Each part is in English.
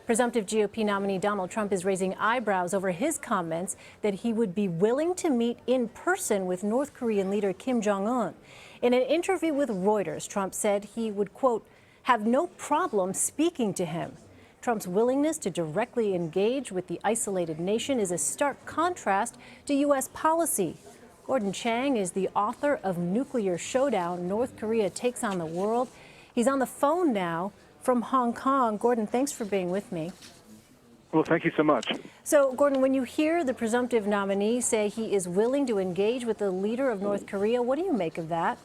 Presumptive GOP nominee Donald Trump is raising eyebrows over his comments that he would be willing to meet in person with North Korean leader Kim Jong Un. In an interview with Reuters, Trump said he would, quote, have no problem speaking to him. Trump's willingness to directly engage with the isolated nation is a stark contrast to U.S. policy. Gordon Chang is the author of Nuclear Showdown, North Korea Takes on the World. He's on the phone now from Hong Kong. Gordon, thanks for being with me. Well, thank you so much. So, Gordon, when you hear the presumptive nominee say he is willing to engage with the leader of North Korea, what do you make of that?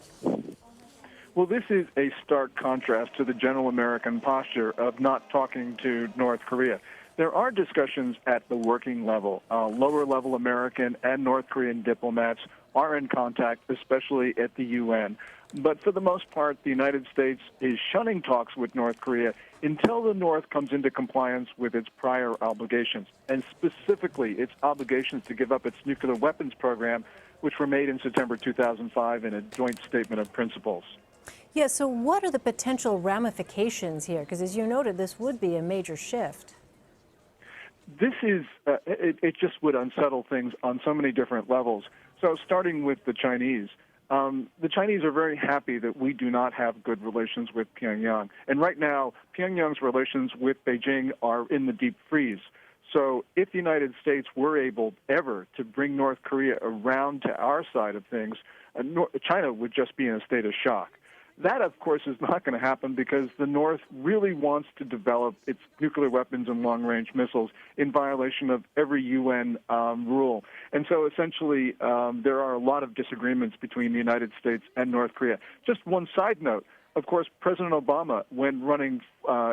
Well, this is a stark contrast to the general American posture of not talking to North Korea. There are discussions at the working level. Lower-level American and North Korean diplomats are in contact, especially at the UN. But for the most part, the United States is shunning talks with North Korea until the North comes into compliance with its prior obligations, and specifically its obligations to give up its nuclear weapons program, which were made in September 2005 in a joint statement of principles. Yeah, so what are the potential ramifications here? Because as you noted, this would be a major shift. This is, it just would unsettle things on so many different levels. So starting with the Chinese are very happy that we do not have good relations with Pyongyang. And right now, Pyongyang's relations with Beijing are in the deep freeze. So if the United States were able ever to bring North Korea around to our side of things, China would just be in a state of shock. That, of course, is not going to happen because the North really wants to develop its nuclear weapons and long-range missiles in violation of every UN rule. And so essentially there are a lot of disagreements between the United States and North Korea. Just one side note, of course, President Obama, when running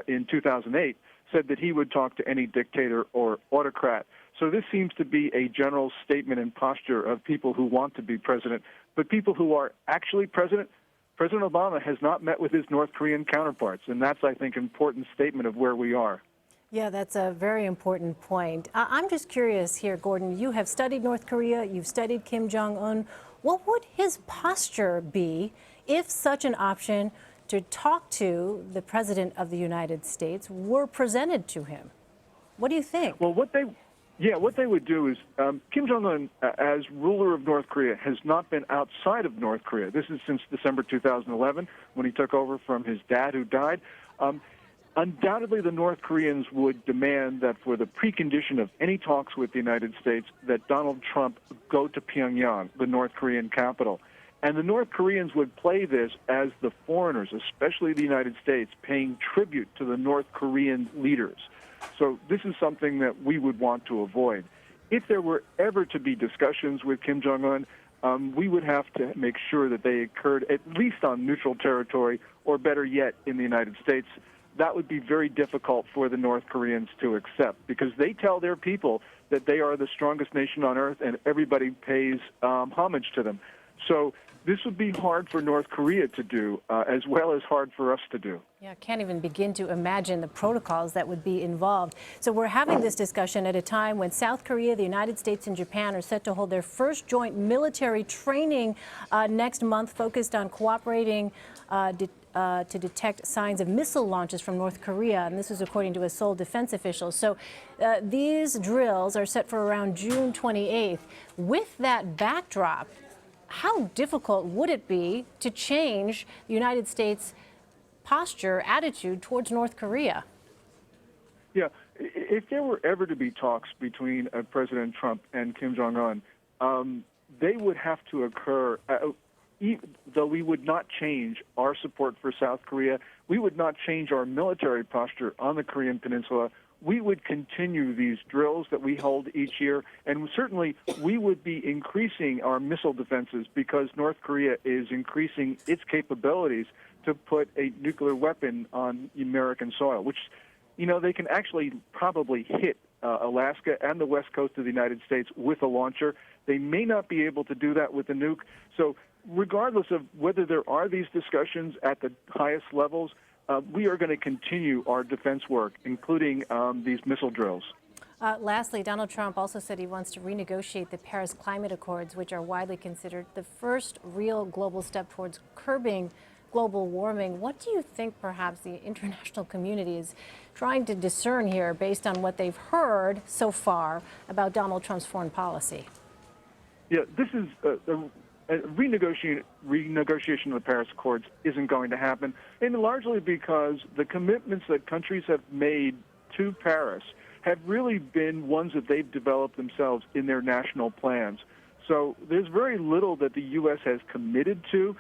in 2008, said that he would talk to any dictator or autocrat. So this seems to be a general statement and posture of people who want to be president, but people who are actually president. President Obama has not met with his North Korean counterparts, and that's, I think, an important statement of where we are. Yeah, that's a very important point. I'm just curious here, Gordon, you have studied North Korea, you've studied Kim Jong Un. What would his posture be if such an option to talk to the President of the United States were presented to him? What do you think? Well, what they would do is Kim Jong Un, as ruler of North Korea, has not been outside of North Korea. This is since December 2011 when he took over from his dad, who died. Undoubtedly, the North Koreans would demand that for the precondition of any talks with the United States, that Donald Trump go to Pyongyang, the North Korean capital. And the North Koreans would play this as the foreigners, especially the United States, paying tribute to the North Korean leaders. So this is something that we would want to avoid. If there were ever to be discussions with Kim Jong Un, we would have to make sure that they occurred at least on neutral territory, or better yet, in the United States. That would be very difficult for the North Koreans to accept because they tell their people that they are the strongest nation on earth and everybody pays homage to them. So this would be hard for North Korea to do, as well as hard for us to do. Yeah, can't even begin to imagine the protocols that would be involved. So we're having this discussion at a time when South Korea, the United States, and Japan are set to hold their first joint military training next month, focused on cooperating to detect signs of missile launches from North Korea. And this is according to a Seoul defense official. So these drills are set for around June 28th. With that backdrop, how difficult would it be to change the United States' posture, attitude towards North Korea? Yeah, if there were ever to be talks between President Trump and Kim Jong Un, they would have to occur, though we would not change our support for South Korea, we would not change our military posture on the Korean Peninsula. We would continue these drills that we hold each year, and certainly we would be increasing our missile defenses because North Korea is increasing its capabilities to put a nuclear weapon on American soil, which, you know, they can actually probably hit Alaska and the west coast of the United States with a launcher. They may not be able to do that with a nuke. So regardless of whether there are these discussions at the highest levels, we are going to continue our defense work, including these missile drills. Lastly, Donald Trump also said he wants to renegotiate the Paris Climate Accords, which are widely considered the first real global step towards curbing global global warming. What do you think perhaps the international community is trying to discern here based on what they've heard so far about Donald Trump's foreign policy? Yeah, this is a renegotiation of the Paris Accords isn't going to happen, and largely because the commitments that countries have made to Paris have really been ones that they've developed themselves in their national plans. So there's very little that the U.S. has committed to,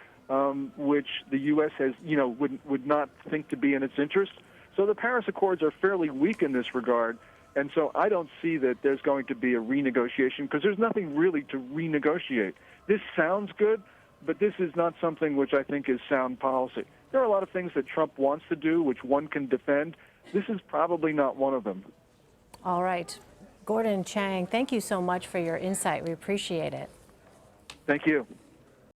which the U.S. has, would not think to be in its interest. So the Paris Accords are fairly weak in this regard, and so I don't see that there's going to be a renegotiation because there's nothing really to renegotiate. This sounds good, but this is not something which I think is sound policy. There are a lot of things that Trump wants to do which one can defend. This is probably not one of them. All right. Gordon Chang, thank you so much for your insight. We appreciate it. Thank you.